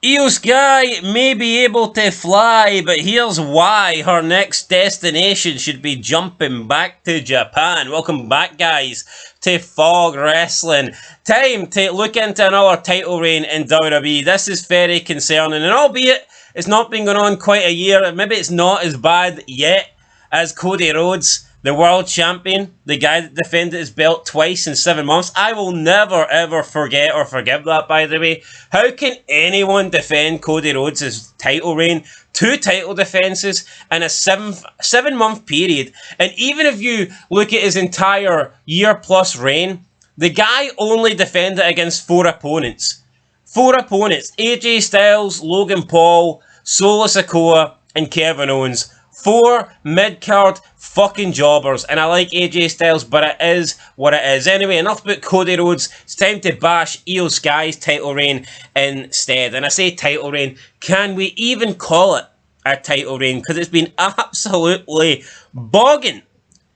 Io Sky may be able to fly, but here's why her next destination should be jumping back to Japan. Welcome back, guys, to Fog Wrestling. Time to look into another title reign in WWE. This is very concerning, and albeit it's not been going on quite a year, maybe it's not as bad yet as Cody Rhodes, the world champion, the guy that defended his belt twice in 7 months. I will never ever forget or forgive that, by the way. How can anyone defend Cody Rhodes' title reign, 2 title defenses in a 7 month period? And even if you look at his entire year plus reign, the guy only defended against 4 opponents. 4 opponents: AJ Styles, Logan Paul, Solo Sikoa, and Kevin Owens. 4 mid-card fucking jobbers, and I like AJ Styles, but it is what it is. Anyway, enough about Cody Rhodes. It's time to bash Io Sky's title reign instead. And I say title reign, can we even call it a title reign? Because it's been absolutely bogging.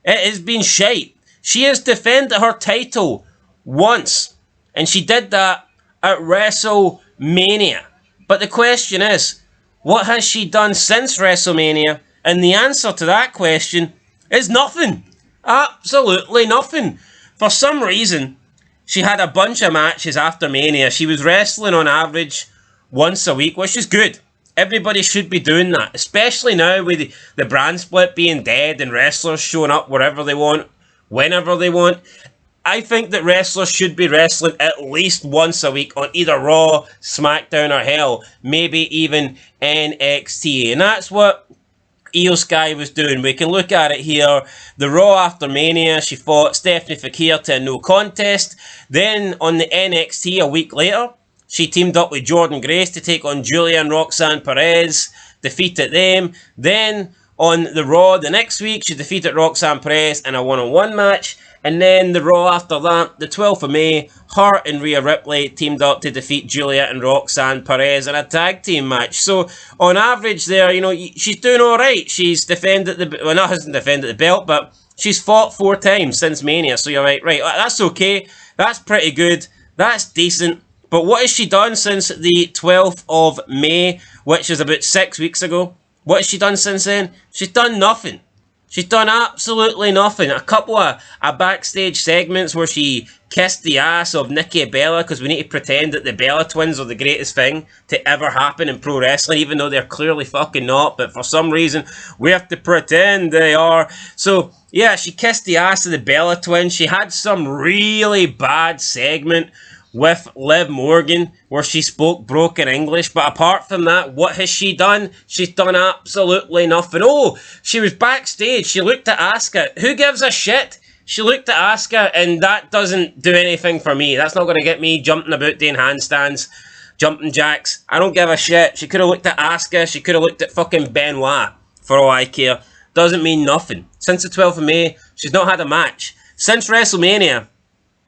It has been shite. She has defended her title once, and she did that at WrestleMania. But the question is, what has she done since WrestleMania? And the answer to that question is nothing. Absolutely nothing. For some reason, she had a bunch of matches after Mania. She was wrestling on average once a week, which is good. Everybody should be doing that, especially now with the brand split being dead and wrestlers showing up wherever they want, whenever they want. I think that wrestlers should be wrestling at least once a week on either Raw, SmackDown, or hell, maybe even NXT. And that's what Io Sky was doing. We can look at it here. The Raw after Mania, she fought Stephanie Fakir to a no contest. Then on the NXT a week later, she teamed up with Jordynne Grace to take on Julia and Roxanne Perez, defeated them. Then on the Raw the next week, she defeated Roxanne Perez in a one-on-one match. And then the Raw after that, the 12th of May, her and Rhea Ripley teamed up to defeat Julia and Roxanne Perez in a tag team match. So, on average there, you know, she's doing alright. She's defended hasn't defended the belt, but she's fought 4 times since Mania. So you're right, that's okay. That's pretty good. That's decent. But what has she done since the 12th of May, which is about 6 weeks ago? What has she done since then? She's done nothing. She's done absolutely nothing. A couple of backstage segments where she kissed the ass of Nikki Bella, because we need to pretend that the Bella twins are the greatest thing to ever happen in pro wrestling, even though they're clearly fucking not, but for some reason we have to pretend they are. So yeah, she kissed the ass of the Bella twins. She had some really bad segment with Liv Morgan where she spoke broken English, but apart from that, what has she done? She's done absolutely nothing. Oh, she was backstage, she looked at Asuka. Who gives a shit? She looked at Asuka, and that doesn't do anything for me. That's not going to get me jumping about doing handstands, jumping jacks. I don't give a shit. She could have looked at Asuka, she could have looked at fucking Benoit, for all I care. Doesn't mean nothing. Since the 12th of May, she's not had a match. Since WrestleMania,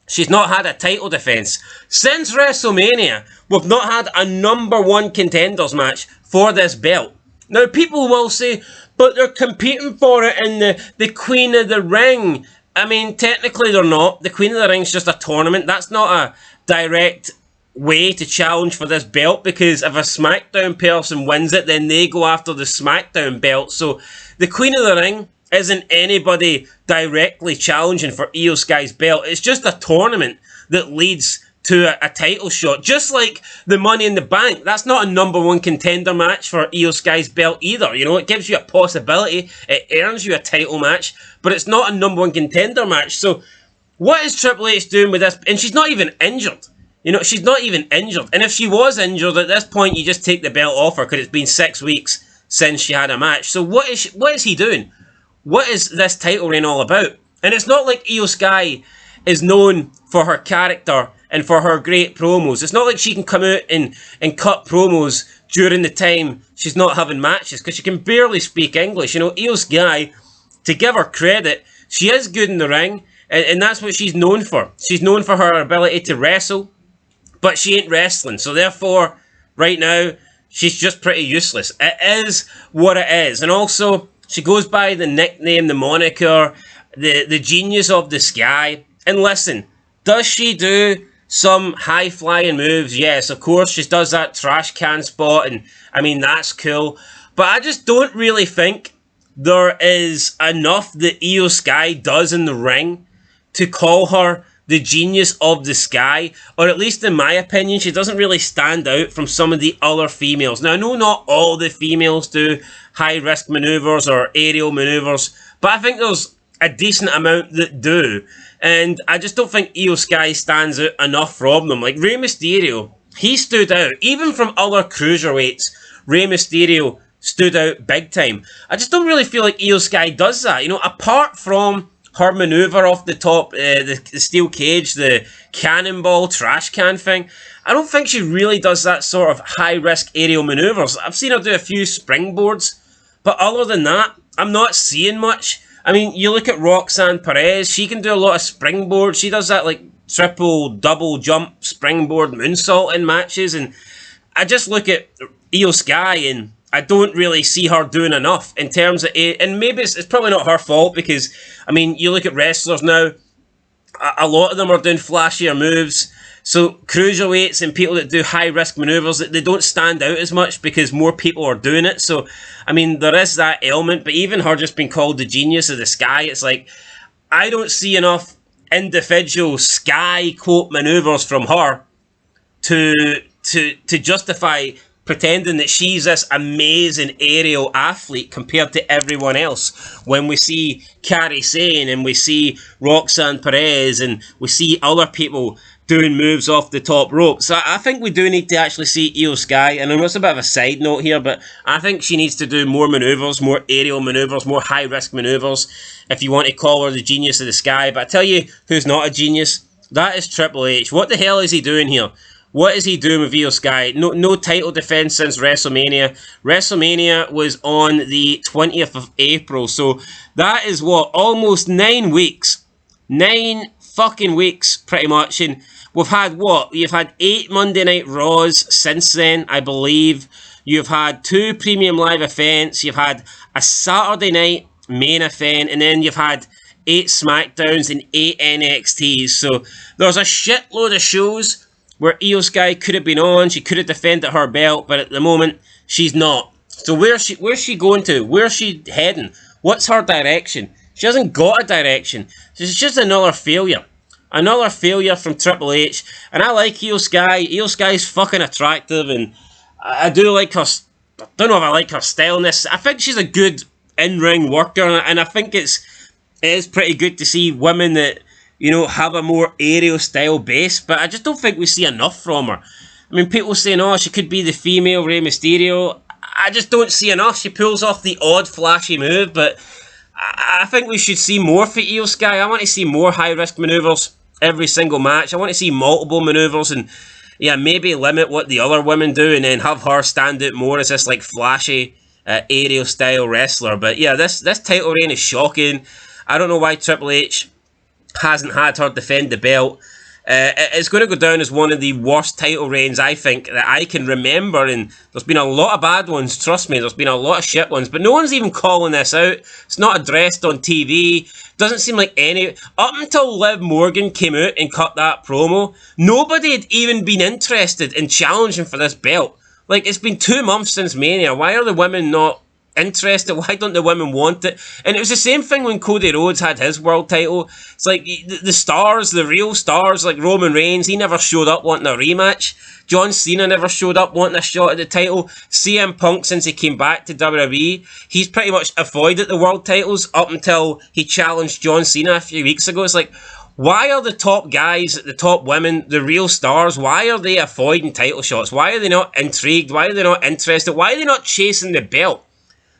she's not had a title defense. Since WrestleMania, we've not had a number 1 contenders match for this belt. Now, people will say, but they're competing for it in the Queen of the Ring. I mean, technically they're not. The Queen of the Ring's just a tournament. That's not a direct way to challenge for this belt, because if a SmackDown person wins it, then they go after the SmackDown belt. So, the Queen of the Ring isn't anybody directly challenging for Io Sky's belt. It's just a tournament that leads to a title shot. Just like the Money in the Bank. That's not a number 1 contender match for Io Sky's belt either. You know, it gives you a possibility. It earns you a title match. But it's not a number 1 contender match. So, what is Triple H doing with this? And she's not even injured. You know, she's not even injured. And if she was injured, at this point, you just take the belt off her, because it's been 6 weeks since she had a match. So, what is he doing? What is this title reign all about? And it's not like Io Sky is known for her character and for her great promos. It's not like she can come out and cut promos during the time she's not having matches, because she can barely speak English. You know, Io Sky, to give her credit, she is good in the ring, and that's what she's known for. She's known for her ability to wrestle, but she ain't wrestling. So therefore, right now, she's just pretty useless. It is what it is. And also, she goes by the nickname, the moniker, the genius of the sky. And listen, does she do some high-flying moves. Yes, of course, she does that trash can spot, and I mean, that's cool. But I just don't really think there is enough that Io Sky does in the ring to call her the genius of the sky, or at least in my opinion, she doesn't really stand out from some of the other females. Now, I know not all the females do high-risk maneuvers or aerial maneuvers, but I think there's a decent amount that do, and I just don't think Io Sky stands out enough from them. Like Rey Mysterio, he stood out. Even from other cruiserweights, Rey Mysterio stood out big time. I just don't really feel like Io Sky does that. You know, apart from her maneuver off the top, the steel cage, the cannonball trash can thing, I don't think she really does that sort of high-risk aerial maneuvers. I've seen her do a few springboards, but other than that, I'm not seeing much. I mean, you look at Roxanne Perez, she can do a lot of springboards. She does that, like, triple, double jump springboard moonsault in matches, and I just look at Io Sky, and I don't really see her doing enough in terms of... And maybe it's probably not her fault, because, I mean, you look at wrestlers now, a lot of them are doing flashier moves. So cruiserweights and people that do high-risk maneuvers, they don't stand out as much because more people are doing it. So, I mean, there is that element. But even her just being called the genius of the sky, it's like, I don't see enough individual sky quote maneuvers from her to justify pretending that she's this amazing aerial athlete compared to everyone else. When we see Kairi Sane and we see Roxanne Perez and we see other people doing moves off the top rope. So I think we do need to actually see Io Sky, and I know it's a bit of a side note here, but I think she needs to do more maneuvers, more aerial maneuvers, more high-risk maneuvers, if you want to call her the genius of the sky. But I tell you who's not a genius, that is Triple H. What the hell is he doing here? What is he doing with Io Sky? No title defense since WrestleMania. WrestleMania was on the 20th of April, so that is what, almost 9 weeks. 9 fucking weeks, pretty much, and we've had what? You've had 8 Monday Night Raws since then, I believe. You've had 2 Premium Live events. You've had a Saturday night main event, and then you've had 8 SmackDowns and 8 NXTs. So there's a shitload of shows where Io Sky could have been on. She could have defended her belt, but at the moment, she's not. So where's she going to? Where's she heading? What's her direction? She hasn't got a direction. She's just another failure. Another failure from Triple H. And I like Io Sky. Io Sky's fucking attractive, and I do like her... I don't know if I like her style in this. I think she's a good in-ring worker, and I think it is pretty good to see women that, you know, have a more aerial style base, but I just don't think we see enough from her. I mean, people saying, oh, she could be the female Rey Mysterio. I just don't see enough. She pulls off the odd flashy move, but I think we should see more for Io Sky. I want to see more high-risk maneuvers every single match. I want to see multiple maneuvers, and yeah, maybe limit what the other women do, and then have her stand out more as this like flashy aerial style wrestler. But yeah, this title reign is shocking. I don't know why Triple H hasn't had her defend the belt. It's going to go down as one of the worst title reigns, I think, that I can remember, and there's been a lot of bad ones, trust me, there's been a lot of shit ones, but no one's even calling this out. It's not addressed on TV, doesn't seem like any... Up until Liv Morgan came out and cut that promo, nobody had even been interested in challenging for this belt. Like, it's been 2 months since Mania, why are the women not interested? Why don't the women want it? And it was the same thing when Cody Rhodes had his world title. It's like the stars, the real stars, like Roman Reigns, he never showed up wanting a rematch. John Cena never showed up wanting a shot at the title. CM Punk, since he came back to WWE, he's pretty much avoided the world titles up until he challenged John Cena a few weeks ago. It's like, why are the top guys, the top women, the real stars, why are they avoiding title shots? Why are they not intrigued? Why are they not interested? Why are they not chasing the belt?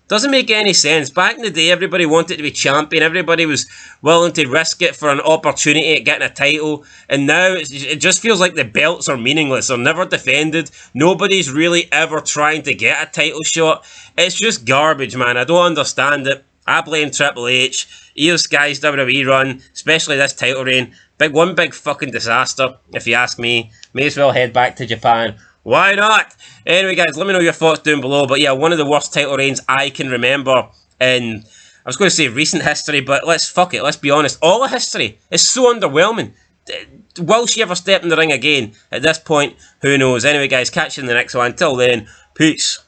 Doesn't make any sense. Back in the day, everybody wanted to be champion. Everybody was willing to risk it for an opportunity at getting a title. And now it just feels like the belts are meaningless. They're never defended. Nobody's really ever trying to get a title shot. It's just garbage, man. I don't understand it. I blame Triple H. Io Sky's WWE run, especially this title reign. One big fucking disaster, if you ask me. May as well head back to Japan. Why not? Anyway, guys, let me know your thoughts down below. But yeah, one of the worst title reigns I can remember in, I was going to say recent history, but let's be honest. All of history is so underwhelming. will she ever step in the ring again? At this point, who knows? Anyway, guys, catch you in the next one. Until then, peace.